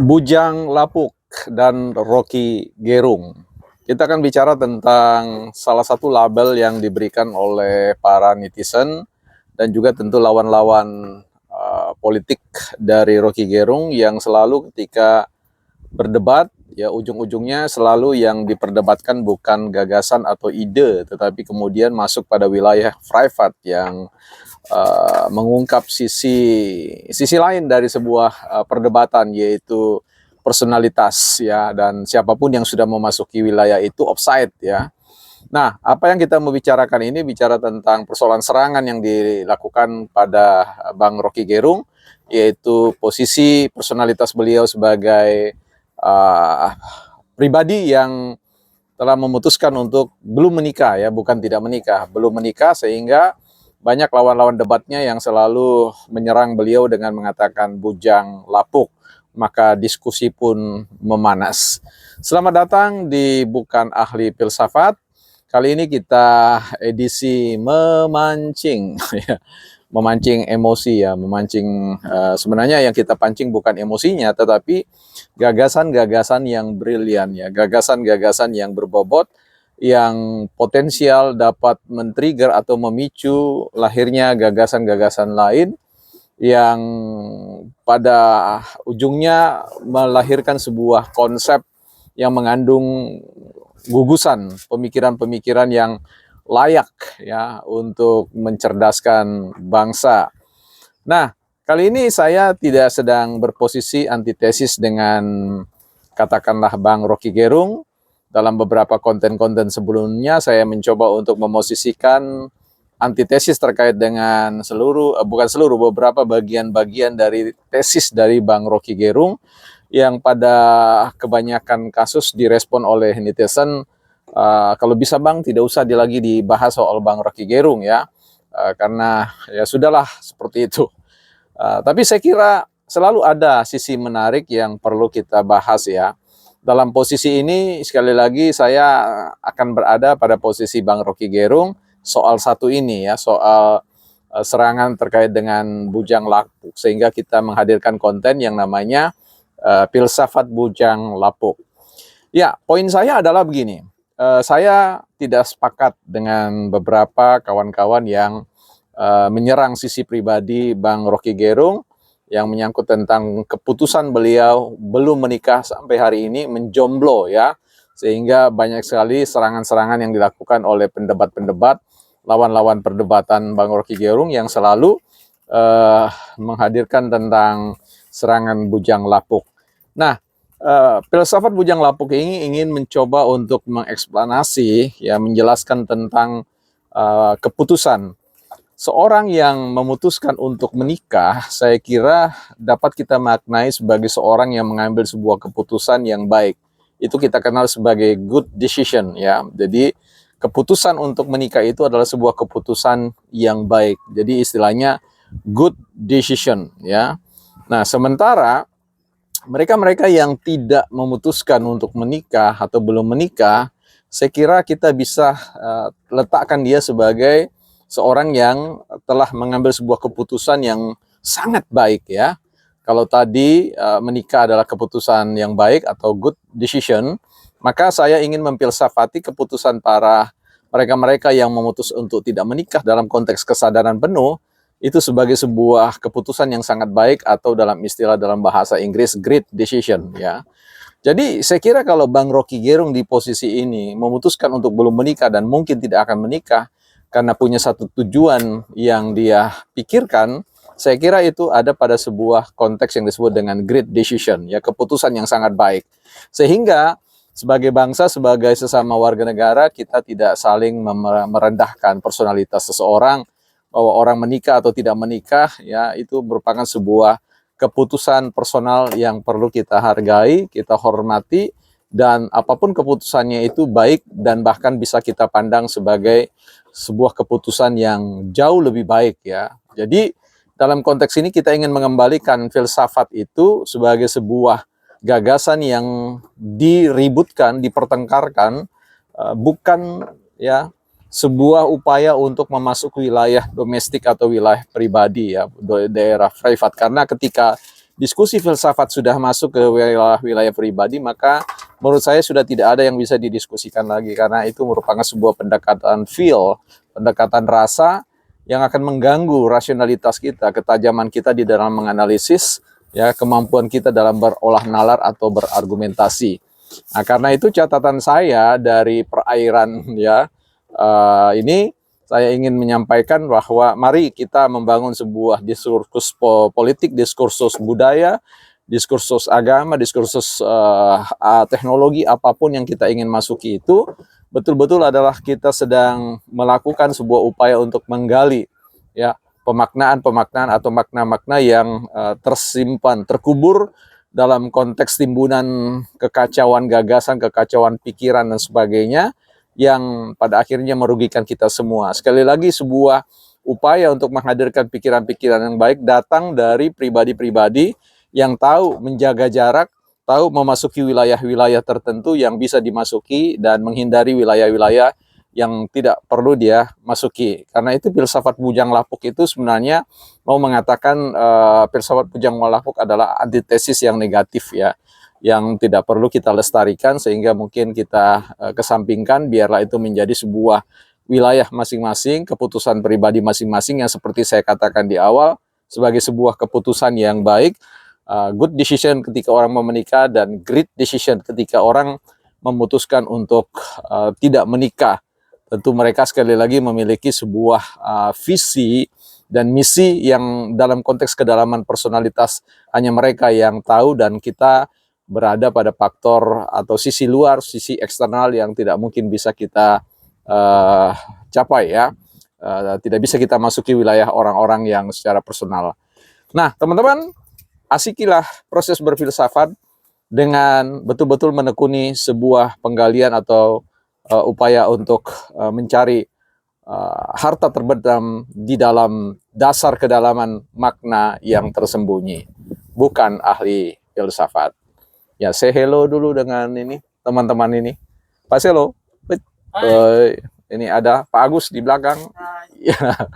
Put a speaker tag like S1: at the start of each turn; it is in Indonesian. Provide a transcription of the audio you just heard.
S1: Bujang Lapuk dan Rocky Gerung. Kita akan bicara tentang salah satu label yang diberikan oleh para netizen dan juga tentu lawan-lawan politik dari Rocky Gerung yang selalu ketika berdebat, ya ujung-ujungnya selalu yang diperdebatkan bukan gagasan atau ide, tetapi kemudian masuk pada wilayah private yang mengungkap sisi lain dari sebuah perdebatan, yaitu personalitas, ya, dan siapapun yang sudah memasuki wilayah itu offside, ya. Nah, apa yang kita mau bicarakan ini bicara tentang persoalan serangan yang dilakukan pada Bang Rocky Gerung, yaitu posisi personalitas beliau sebagai uh, pribadi yang telah memutuskan untuk belum menikah, ya, bukan tidak menikah, belum menikah, sehingga banyak lawan-lawan debatnya yang selalu menyerang beliau dengan mengatakan bujang lapuk, maka diskusi pun memanas. Selamat datang di Bukan Ahli Filsafat. Kali ini kita edisi memancing, memancing emosi, ya, memancing sebenarnya yang kita pancing bukan emosinya, tetapi gagasan-gagasan yang brilian, ya, gagasan-gagasan yang berbobot, yang potensial dapat men-trigger atau memicu lahirnya gagasan-gagasan lain yang pada ujungnya melahirkan sebuah konsep yang mengandung gugusan pemikiran-pemikiran yang layak, ya, untuk mencerdaskan bangsa. Nah, kali ini saya tidak sedang berposisi antitesis dengan katakanlah Bang Rocky Gerung. Dalam beberapa konten-konten sebelumnya saya mencoba untuk memosisikan antitesis terkait dengan beberapa bagian-bagian dari tesis dari Bang Rocky Gerung yang pada kebanyakan kasus direspon oleh netizen, kalau bisa Bang tidak usah lagi dibahas soal Bang Rocky Gerung, ya, karena ya sudahlah seperti itu. Tapi saya kira selalu ada sisi menarik yang perlu kita bahas, ya. Dalam posisi ini sekali lagi saya akan berada pada posisi Bang Rocky Gerung soal satu ini, ya, soal serangan terkait dengan bujang lapuk, sehingga kita menghadirkan konten yang namanya filsafat bujang lapuk. Ya, poin saya adalah begini. Saya tidak sepakat dengan beberapa kawan-kawan yang menyerang sisi pribadi Bang Rocky Gerung yang menyangkut tentang keputusan beliau belum menikah sampai hari ini, menjomblo, ya, sehingga banyak sekali serangan-serangan yang dilakukan oleh pendebat-pendebat, lawan-lawan perdebatan Bang Rocky Gerung yang selalu menghadirkan tentang serangan bujang lapuk. Nah, filsafat bujang lapuk ini ingin mencoba untuk mengeksplanasi, ya, menjelaskan tentang keputusan seorang yang memutuskan untuk menikah. Saya kira dapat kita maknai sebagai seorang yang mengambil sebuah keputusan yang baik. Itu kita kenal sebagai good decision, ya. Jadi keputusan untuk menikah itu adalah sebuah keputusan yang baik. Jadi istilahnya good decision, ya. Nah, sementara mereka-mereka yang tidak memutuskan untuk menikah atau belum menikah, saya kira kita bisa letakkan dia sebagai seorang yang telah mengambil sebuah keputusan yang sangat baik, ya. Kalau tadi menikah adalah keputusan yang baik atau good decision, maka saya ingin memfilsafati keputusan para mereka-mereka yang memutus untuk tidak menikah dalam konteks kesadaran penuh itu sebagai sebuah keputusan yang sangat baik, atau dalam istilah dalam bahasa Inggris great decision, ya. Jadi saya kira kalau Bang Rocky Gerung di posisi ini memutuskan untuk belum menikah dan mungkin tidak akan menikah karena punya satu tujuan yang dia pikirkan, saya kira itu ada pada sebuah konteks yang disebut dengan great decision, ya, keputusan yang sangat baik. Sehingga sebagai bangsa, sebagai sesama warga negara, kita tidak saling merendahkan personalitas seseorang, bahwa orang menikah atau tidak menikah, ya, itu merupakan sebuah keputusan personal yang perlu kita hargai, kita hormati, dan apapun keputusannya itu baik dan bahkan bisa kita pandang sebagai sebuah keputusan yang jauh lebih baik, ya. Jadi dalam konteks ini kita ingin mengembalikan filsafat itu sebagai sebuah gagasan yang diributkan, dipertengkarkan, bukan, ya, sebuah upaya untuk memasuki wilayah domestik atau wilayah pribadi, ya, daerah private. Karena ketika diskusi filsafat sudah masuk ke wilayah pribadi, maka menurut saya sudah tidak ada yang bisa didiskusikan lagi, karena itu merupakan sebuah pendekatan feel, pendekatan rasa yang akan mengganggu rasionalitas kita, ketajaman kita di dalam menganalisis, ya, kemampuan kita dalam berolah nalar atau berargumentasi. Nah, karena itu catatan saya dari perairan, ya, ini saya ingin menyampaikan bahwa mari kita membangun sebuah diskursus politik, diskursus budaya, diskursus agama, diskursus teknologi, apapun yang kita ingin masuki itu betul-betul adalah kita sedang melakukan sebuah upaya untuk menggali, ya, pemaknaan-pemaknaan atau makna-makna yang tersimpan, terkubur dalam konteks timbunan kekacauan gagasan, kekacauan pikiran dan sebagainya, yang pada akhirnya merugikan kita semua. Sekali lagi, sebuah upaya untuk menghadirkan pikiran-pikiran yang baik datang dari pribadi-pribadi yang tahu menjaga jarak, tahu memasuki wilayah-wilayah tertentu yang bisa dimasuki dan menghindari wilayah-wilayah yang tidak perlu dia masuki. Karena itu filsafat Bujang Lapuk itu sebenarnya mau mengatakan filsafat Bujang Lapuk adalah antitesis yang negatif, ya, yang tidak perlu kita lestarikan, sehingga mungkin kita kesampingkan, biarlah itu menjadi sebuah wilayah masing-masing, keputusan pribadi masing-masing yang seperti saya katakan di awal, sebagai sebuah keputusan yang baik, good decision ketika orang mau menikah, dan great decision ketika orang memutuskan untuk tidak menikah. Tentu mereka sekali lagi memiliki sebuah visi dan misi yang dalam konteks kedalaman personalitas hanya mereka yang tahu, dan kita berada pada faktor atau sisi luar, sisi eksternal yang tidak mungkin bisa kita capai, ya. Tidak bisa kita masuki wilayah orang-orang yang secara personal. Nah, teman-teman, asikilah proses berfilsafat dengan betul-betul menekuni sebuah penggalian atau upaya untuk mencari harta terbenam di dalam dasar kedalaman makna yang tersembunyi, bukan ahli filsafat. Ya, say hello dulu dengan ini teman-teman ini. Pak Selo, ini ada Pak Agus di belakang. Ya.